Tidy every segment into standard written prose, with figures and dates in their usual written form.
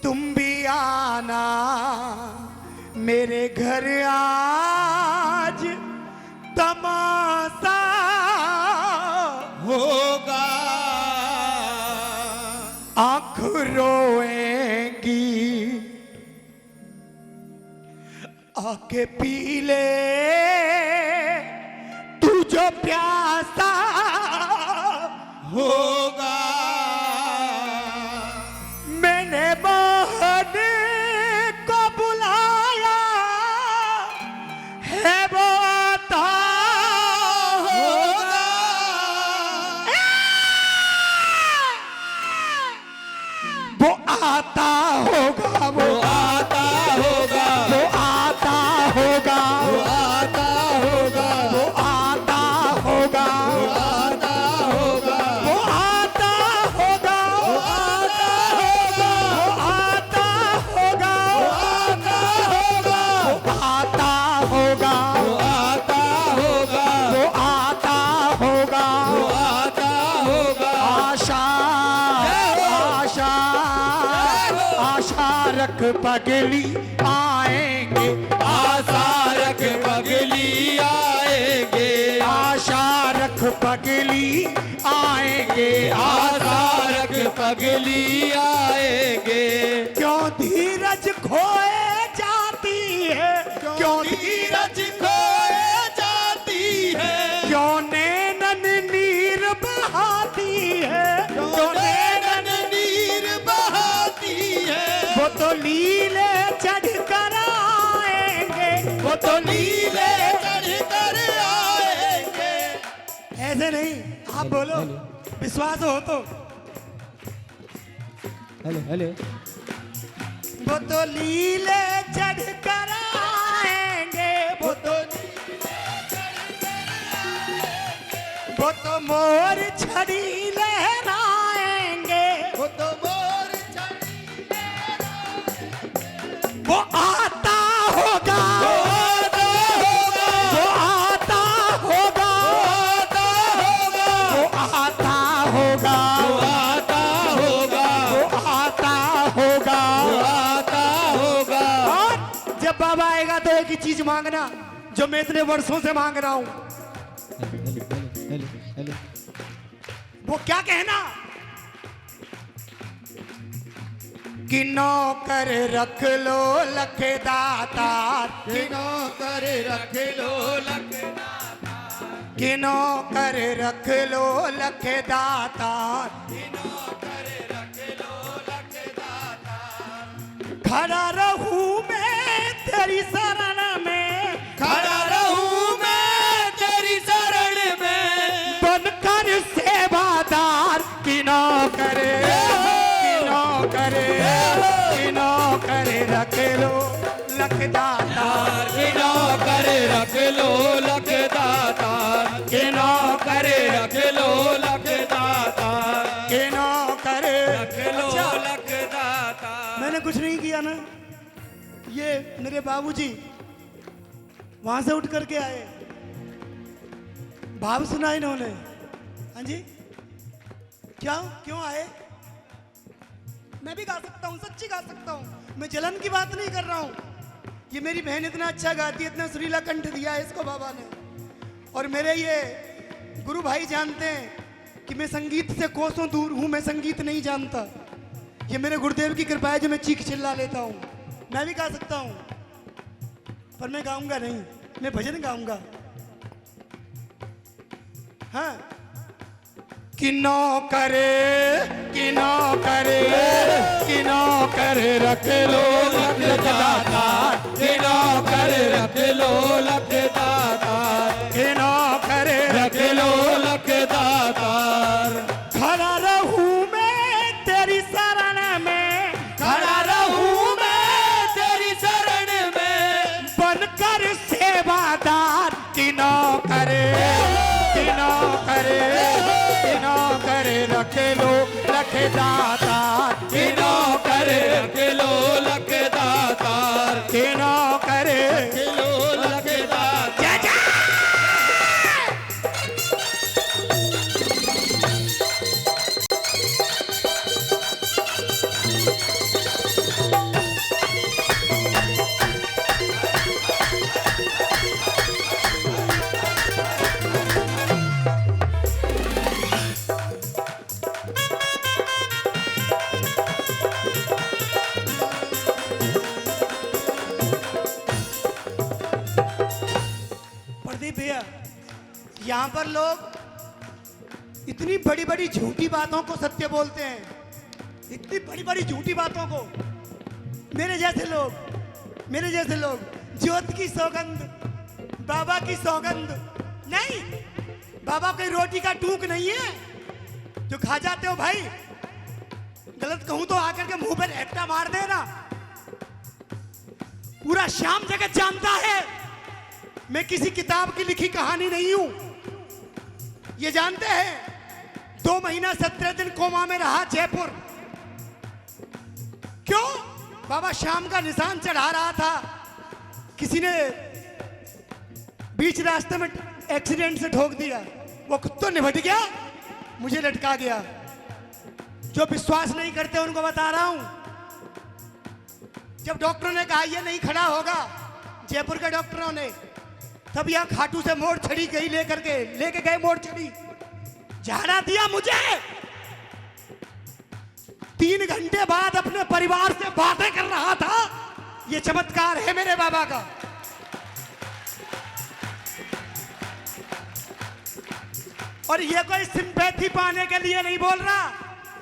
तुम भी आना मेरे घर आज तमाशा होगा। आँख रोएंगी आके पी ले तू जो प्यासा होगा। मैंने बहन को बुलाया है वो आता होगा। वो आता होगा वो आता होगा। वो आता होगा वो आता होगा। वो आता होगा वो आता होगा। वो आता होगा वो आता होगा। वो आता होगा वो आता होगा। वो आता होगा वो वो आता होगा। आता होगा वो आता होगा। आशा आशा आशा रख पगली आएंगे आशा रख पगली आएंगे। आशा रख पगली आएंगे आशा रख पगली आएंगे। क्यों धीरज खोए जाती है क्यों धीरज खोए जाती है। क्यों नैनन नीर बहाती है क्यों नैनन नीर बहाती है। वो तो लीले चढ़ कर आएंगे वो तो नीले चढ़ कर आएंगे। ऐसे नहीं आप बोलो विश्वास हो तो हेलो हेलो। वो तो लीले चढ़ कर आएंगे वो तो मोर छड़ी लहराएंगे वो तो मोर वो आता होगा वो आता होगा। वो आता होगा वो आता होगा। वो आता होगा वो वो आता होगा। आता होगा वो आता होगा। और जब बाबा आएगा तो एक ही चीज मांगना जो मैं इतने वर्षों से मांग रहा हूं हेलो हेलो। वो क्या कहना कि नौकर रख लो लख दातार किनो कर रख लो लख। कि नौकर रख लो लख दातार खड़ा रहूं मैं तेरी शरण में खड़ा रहूं मैं तेरी शरण में। बनकर सेवादार कि नौकर रख लो लख दातार किनो कर रख लो लख दातार। किनो कर रख लो लख दातार। कि नौकर रख लो लख दातार। मैंने कुछ नहीं किया ना ये मेरे बाबूजी वहां से उठ करके आए भाव सुना इन्होंने। हाँ जी क्या क्यों आए मैं भी गा सकता हूँ सच्ची गा सकता हूँ मैं जलन की बात नहीं कर रहा हूँ ये मेरी बहन इतना अच्छा गाती है इतना सुरीला कंठ दिया है इसको बाबा ने और मेरे ये गुरु भाई जानते हैं कि मैं संगीत से कोसों दूर हूँ मैं संगीत नहीं जानता ये मेरे गुरुदेव की कृपा है जो मैं चीख चिल्ला लेता हूँ मैं भी गा सकता हूँ पर मैं गाऊंगा नहीं मैं भजन गाऊंगा हाँ कि नौकर रख लो लख दातार किनो कर रख लो लख दातार। कि नौकर रख लो लख दातार। खड़ा रहूं मैं तेरी शरण में खड़ा रहूं मैं तेरी शरण में। बनकर सेवादार कि नौकर रख लो लख दातार किनो कर रख लो लख दातार। कि नौकर रख लो लख दातार। यहाँ पर लोग इतनी बड़ी बड़ी झूठी बातों को सत्य बोलते हैं, इतनी बड़ी बड़ी झूठी बातों को। मेरे जैसे लोग ज्योत की सौगंध, बाबा की सौगंध नहीं, बाबा कोई रोटी का टूक नहीं है जो खा जाते हो भाई। गलत कहूं तो आकर के मुंह पर हेक्टा मार देना। पूरा श्याम जगत जानता है मैं किसी किताब की लिखी कहानी नहीं हूं। ये जानते हैं 2 महीना 17 दिन कोमा में रहा जयपुर। क्यों? बाबा श्याम का निशान चढ़ा रहा था, किसी ने बीच रास्ते में एक्सीडेंट से ठोक दिया, वो खुद तो निपट गया, मुझे लटका गया। जो विश्वास नहीं करते उनको बता रहा हूं, जब डॉक्टरों ने कहा ये नहीं खड़ा होगा, जयपुर के डॉक्टरों ने, तब यहां खाटू से मोड़ छड़ी गई लेके गए मोड़ छड़ी, झाड़ा दिया मुझे। 3 घंटे बाद अपने परिवार से बातें कर रहा था। ये चमत्कार है मेरे बाबा का। और ये कोई सिंपैथी पाने के लिए नहीं बोल रहा,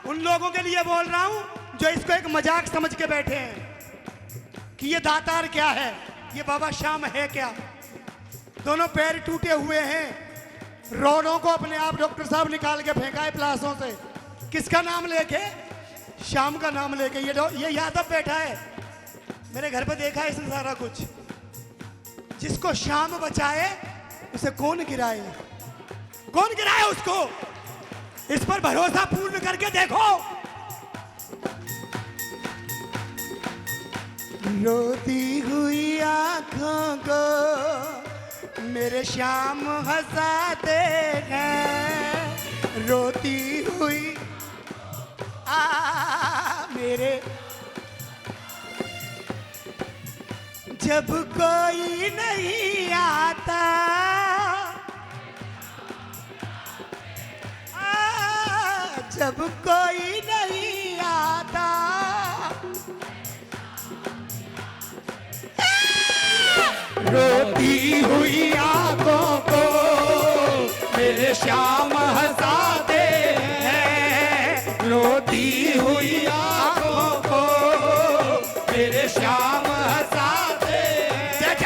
उन लोगों के लिए बोल रहा हूं जो इसको एक मजाक समझ के बैठे हैं कि ये दातार क्या है, ये बाबा श्याम है क्या। दोनों पैर टूटे हुए हैं, रोडों को अपने आप डॉक्टर साहब निकाल के फेंका है प्लासों से। किसका नाम लेके? श्याम का नाम लेके। ये यादव बैठा है मेरे घर पे, देखा है इसने सारा कुछ। जिसको श्याम बचाए उसे कौन गिराए? कौन गिराए उसको? इस पर भरोसा पूर्ण करके देखो। रोती हुई आंखों को मेरे श्याम हंसाते हैं, रोती हुई मेरे, जब कोई नहीं आता जब कोई नहीं आता रोती हुई आंखों को मेरे श्याम हंसाते हैं, रोती हुई आंखों को मेरे श्याम हंसाते हैं।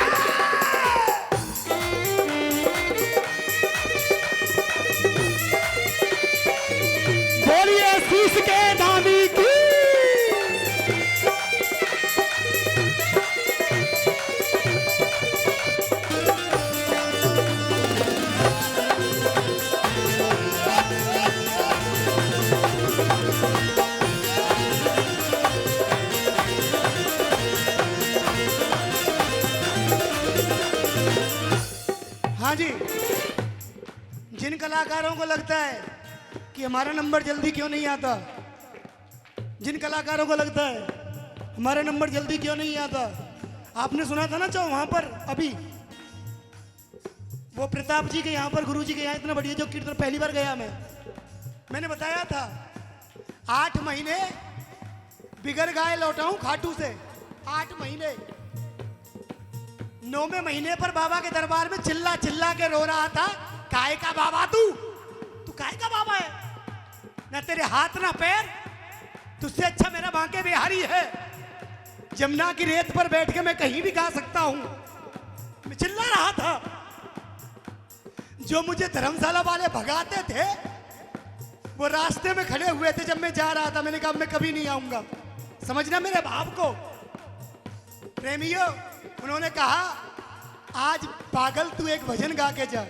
बोलिए शीश के दानी की। हाँ जी, जिन कलाकारों को लगता है कि हमारा नंबर जल्दी क्यों नहीं आता, जिन कलाकारों को लगता है हमारा नंबर जल्दी क्यों नहीं आता, आपने सुना था ना जो वहां पर अभी वो प्रताप जी के यहाँ पर, गुरु जी के यहाँ इतना बढ़िया जो कीर्तन, पहली बार गया मैंने बताया था 8 महीने बिगड़ गाय लौटा हूं खाटू से। 8 महीने, 9वें महीने पर बाबा के दरबार में चिल्ला चिल्ला के रो रहा था, काय का बाबा तू काय का बाबा है? ना तेरे हाथ ना पैर, तुझसे अच्छा मेरा बांके बिहारी है। जमुना की रेत पर बैठ के मैं कहीं भी गा सकता हूं। मैं चिल्ला रहा था। जो मुझे धर्मशाला वाले भगाते थे वो रास्ते में खड़े हुए थे जब मैं जा रहा था। मैंने कहा मैं कभी नहीं आऊंगा। समझना मेरे भाव को। प्रेमियों, उन्होंने कहा आज पागल तू एक भजन गा के जा।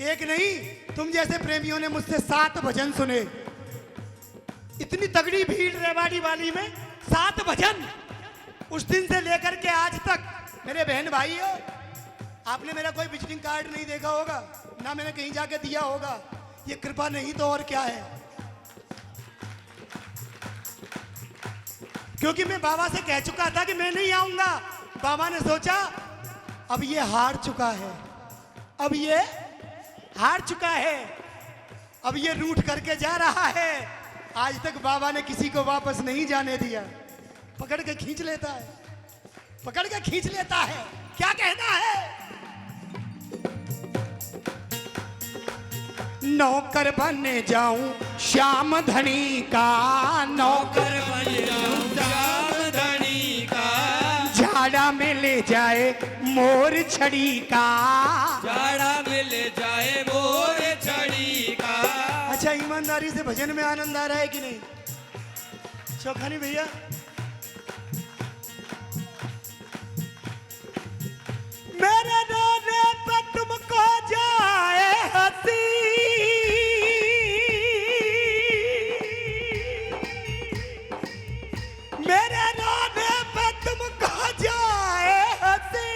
एक नहीं, तुम जैसे प्रेमियों ने मुझसे 7 भजन सुने। इतनी तगड़ी भीड़ रेवाड़ी वाली में 7 भजन। उस दिन से लेकर के आज तक मेरे बहन भाई हो, आपने मेरा कोई विजिटिंग कार्ड नहीं देखा होगा, ना मैंने कहीं जाके दिया होगा। ये कृपा नहीं तो और क्या है। क्योंकि मैं बाबा से कह चुका था कि मैं नहीं आऊंगा। बाबा ने सोचा अब ये हार चुका है, अब ये हार चुका है, अब ये रूठ करके जा रहा है। आज तक बाबा ने किसी को वापस नहीं जाने दिया। पकड़ के खींच लेता है, पकड़ के खींच लेता है। क्या कहना है? नौकर बन जाऊं श्याम धनी का, नौकर बन जाऊं श्याम धनी का, झाड़ा में ले जाए मोर छड़ी का, झाड़ा मिल जाए मोर छड़ी का। अच्छा ईमानदारी से भजन में आनंद आ रहा है कि नहीं? चौखानी भैया मेरे रोने पे तुमको जाए हंसी, मेरे रोने पे तुमको जाए हंसी,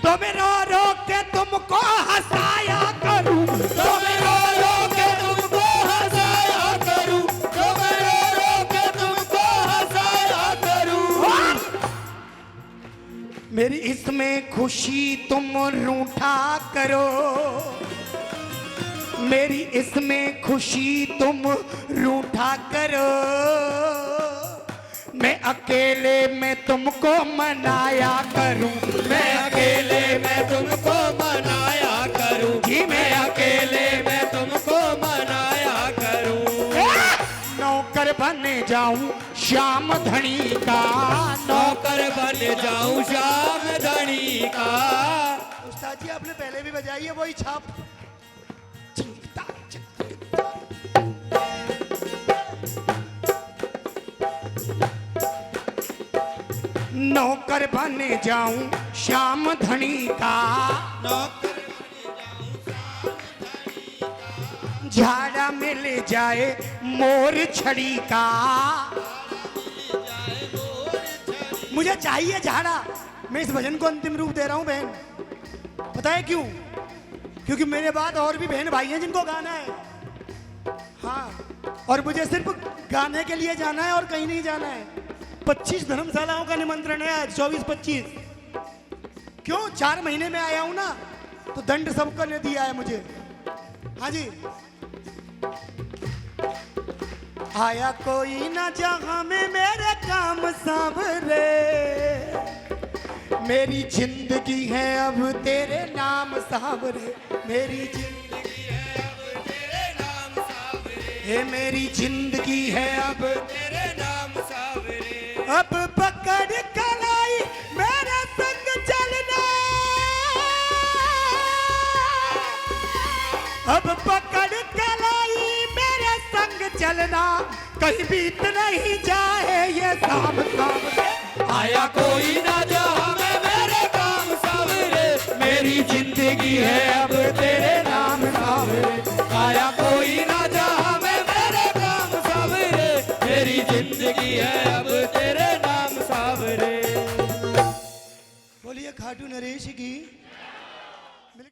तो मैं रो रो के तुमको हंसाया करूं, तो मैं रो रो के तुमको हंसाया करूं, तो मैं रो रो के तुमको हंसाया करूं। मेरी इसमें खुशी तुम रूठा करो, मेरी इसमें खुशी तुम रूठा करो, मैं अकेले में तुमको मनाया करूं, मैं अकेले में तुमको मनाया करूं, जी मैं अकेले में तुमको मनाया करूं। नौकर बन जाऊं श्याम धनी का, नौकर बन जाऊं श्याम धनी का। उस्ताद जी आपने पहले भी बजाई है वही छाप। नौकर बन जाऊं श्याम धनी का, नौकर झाड़ा में ले जाए मोर छड़ी का, मुझे चाहिए झाड़ा। मैं इस भजन को अंतिम रूप दे रहा हूं बहन, पता है क्यों? क्योंकि मेरे बाद और भी बहन भाई हैं जिनको गाना है, हाँ, और मुझे सिर्फ गाने के लिए जाना है और कहीं नहीं जाना है। 25 धर्मशालाओं का निमंत्रण है आज, 24-25। क्यों? 4 महीने में आया हूं ना, तो दंड सबको ने दिया है मुझे। हाँ जी, आया कोई ना जहां में मेरे काम सावरे, मेरी जिंदगी है अब तेरे नाम सावरे, मेरी जिंदगी है अब तेरे नाम सावरे, हे मेरी जिंदगी है अब तेरे नाम सावरे। अब पकड़ कलाई मेरे संग चलना, अब पकड़ कलाई मेरे संग चलना, कहीं बीत नहीं जाए ये शाम सावरे। आया कोई ना जहां में मेरे काम सावरे, मेरी जिंदगी है अब तेरे नाम सावरे। आया कोई ना जहां में मेरे काम सावरे, मेरी जिंदगी है अब तेरे नाम सावरे। बोलिए खाटू नरेश की।